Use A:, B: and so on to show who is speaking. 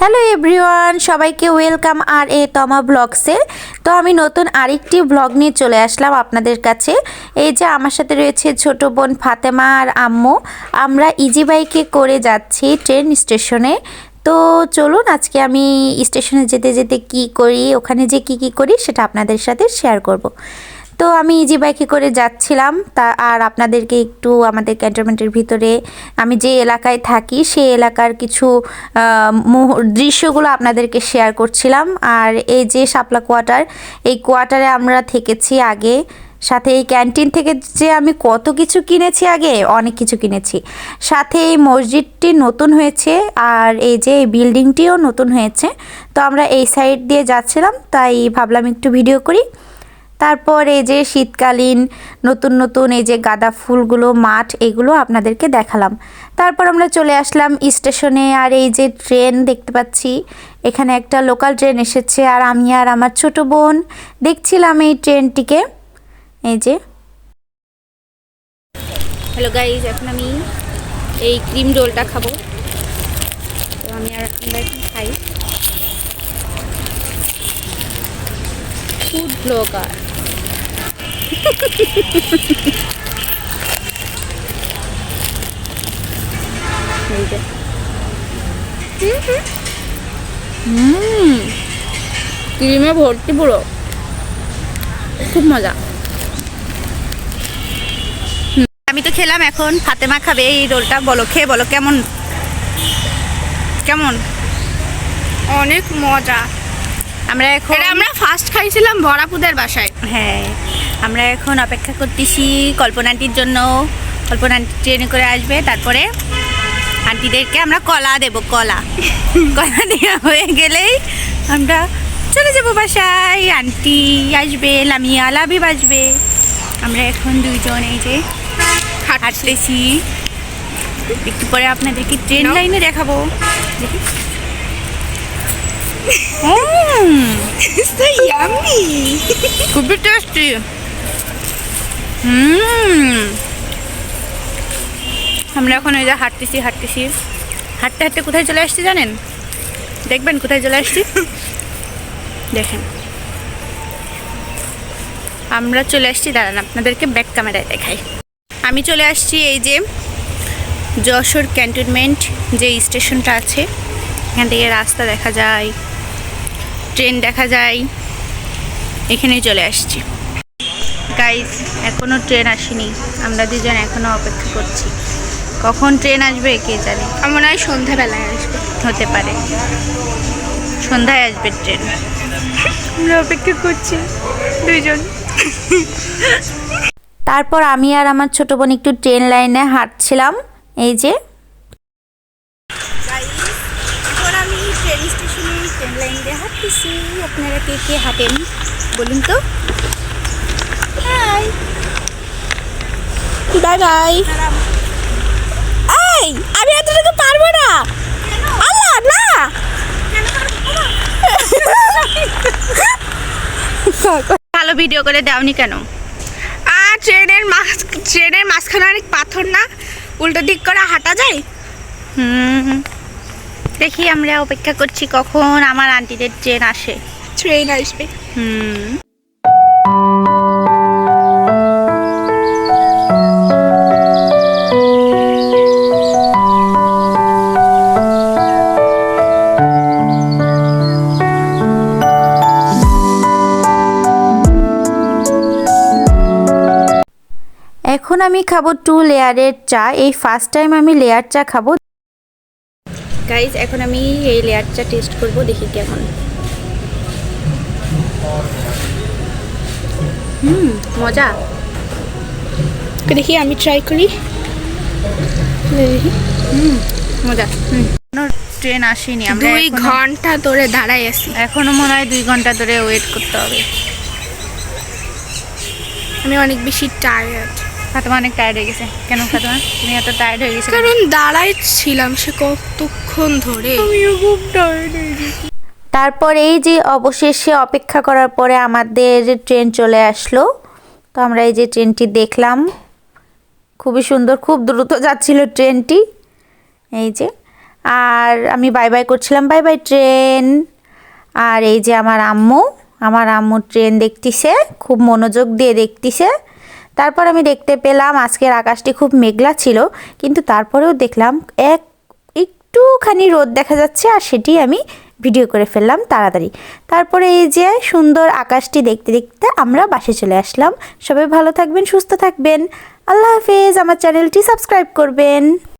A: Hello everyone, সবাইকে welcome আর তমা ব্লগসে। তো আমি নতুন আরেকটি ব্লগ নিয়ে চলে আসলাম আপনাদের কাছে। এই যে আমার সাথে রয়েছে ছোট বোন ফাতেমা আর আম্মু। আমরা ইজি বাইকে করে যাচ্ছি ট্রেন স্টেশনে। তো চলুন আজকে আমি স্টেশনে যেতে যেতে কি করি, ওখানে যে কি করি সেটা আপনাদের সাথে শেয়ার করব। তো আমি ইজি বাইকে করে যাচ্ছিলাম আর আপনাদেরকে একটু আমাদের ক্যান্টনমেন্টের ভিতরে আমি যে এলাকায় থাকি সেই এলাকার কিছু দৃশ্যগুলো আপনাদেরকে শেয়ার করছিলাম। আর এই যে শাপলা কোয়ার্টার, এই কোয়ার্টারে আমরা থেকেছি আগে। সাথে এই ক্যান্টিন থেকে যে আমি কত কিছু কিনেছি, আগে অনেক কিছু কিনেছি। সাথে এই মসজিদটি নতুন হয়েছে আর এই যে এই বিল্ডিংটিও নতুন হয়েছে। তো আমরা এই সাইড দিয়ে যাচ্ছিলাম, তাই ভাবলাম একটু ভিডিও করি। তারপর এই যে শীতকালীন নতুন নতুন এই যে গাঁদা ফুলগুলো, মাঠ, এগুলো আপনাদেরকে দেখালাম। তারপর আমরা চলে আসলাম স্টেশনে। আর এই যে ট্রেন দেখতে পাচ্ছি, এখানে একটা লোকাল ট্রেন এসেছে আর আমি আর আমার ছোট বোন দেখছিলাম এই ট্রেনটিকে। এই যে
B: হ্যালো গাইজ, এখন আমি এই ক্রিম রোলটা খাবো। তো আমরা এখন খাই। Food blogger. ক্রিমে ভর্তি পুরো, খুব মজা। আমি তো খেলাম, এখন ফাতেমা খাবে এই রোলটা। বলো, খেয়ে বলো কেমন কেমন।
C: অনেক মজা। আমরা ফার্স্ট খাইছিলাম বড়াপুদের বাসায়।
B: হ্যাঁ, আমরা এখন অপেক্ষা করতেছি কল্পনা আন্টির জন্য। কল্পনা আন্টি ট্রেনে করে আসবে, তারপরে আন্টিদেরকে আমরা কলা দেব। কলা দেওয়া হয়ে গেলেই আমরা চলে যাবো বাসায়। আন্টি আসবে, লামিয়া লাবিব আসবে। আমরা এখন দুইজন এই যে হাঁটতেছি। একটু পরে আপনাদেরকে ট্রেন লাইনে দেখাবো। খুবই টেস্টি। আমরা এখন এই যে হাঁটতেছি হাঁটতে হাঁটতে কোথায় চলে আসছি জানেন? দেখবেন কোথায় চলে আসছি, দেখেন। আমরা চলে আসছি, দাঁড়ান আপনাদেরকে ব্যাক ক্যামেরায় দেখাই। আমি চলে আসছি এই যে যশোর ক্যান্টনমেন্ট যে স্টেশনটা আছে, এখান থেকে রাস্তা দেখা যায়, ট্রেন দেখা যায়। এখানেই চলে আসছি গাইস। এখনও ট্রেন আসেনি, আমরা দুজন এখনও অপেক্ষা করছি। কখন ট্রেন আসবে কে জানে।
C: আমার মনে হয় সন্ধ্যাবেলায় আসবে।
B: হতে পারে সন্ধ্যায় আসবে ট্রেন।
C: আমরা অপেক্ষা করছি দুইজন।
A: তারপর আমি আর আমার ছোট বোন একটু ট্রেন লাইনে হাঁটছিলাম। এই যে
B: এখন আমি ট্রেন স্টেশনে ট্রেন লাইন দিয়ে হাঁটতেছি। আপনারা কে কে হাঁটেন বলুন তো। Hi,
C: bye bye. এই আমি এতটুকু পারবো না। আল্লাহ না।
B: ভালো ভিডিও করে দাওনি কেন?
C: আর ট্রেনের মাঝখানে অনেক পাথর না, উল্টো দিক করে হাঁটা যায়।
B: দেখি, আমরা অপেক্ষা করছি কখন আমার আন্টিদের ট্রেন আসে।
C: ট্রেন আসবে।
A: এখন আমি খাবো 2 লেয়ারের চা। এই ফার্স্ট টাইম আমি লেয়ার চা খাবো।
B: গাইজ, এখন আমি এই লেয়ার চা টেস্ট করব, দেখি কেমন। মজা।
C: দেখি আমি ট্রাই করি।
B: মজা। ট্রেন আসেনি, আমরা
C: 2 ঘন্টা ধরে দাঁড়াই আছি।
B: এখনো মনে হয় 2 ঘন্টা ধরে ওয়েট করতে হবে।
C: আমি অনেক বেশি টায়ার্ড।
B: ফাতেমা অনেক টায়ার্ড হয়ে গেছে। কেন ফাতেমা, তুমি এত টায়ার্ড হয়ে গেছো?
C: কারণ দাঁড়াই ছিলাম সে কতক্ষণ ধরে।
B: আমিও খুব টায়ার্ড হয়ে গেছি।
A: তারপর এই যে অবশেষে অপেক্ষা করার পরে আমাদের ট্রেন চলে আসলো। তো আমরা এই যে ট্রেনটি দেখলাম, খুবই সুন্দর, খুব দ্রুত যাচ্ছিল ট্রেনটি। এই যে আর আমি বাই বাই করছিলাম, বাই বাই ট্রেন। আর এই যে আমার আম্মু ট্রেন দেখতিছে, খুব মনোযোগ দিয়ে দেখতিছে। তারপর আমি দেখতে পেলাম আজকের আকাশটি খুব মেঘলা ছিল, কিন্তু তারপরেও দেখলাম একটুখানি রোদ দেখা যাচ্ছে, আর সেটি আমি ভিডিও করে ফেললাম তাড়াতাড়ি। তারপরে এই যে সুন্দর আকাশটি দেখতে দেখতে আমরা বাসে চলে আসলাম। সবাই ভালো থাকবেন, সুস্থ থাকবেন। আল্লাহ হাফেজ। আমার চ্যানেলটি সাবস্ক্রাইব করবেন।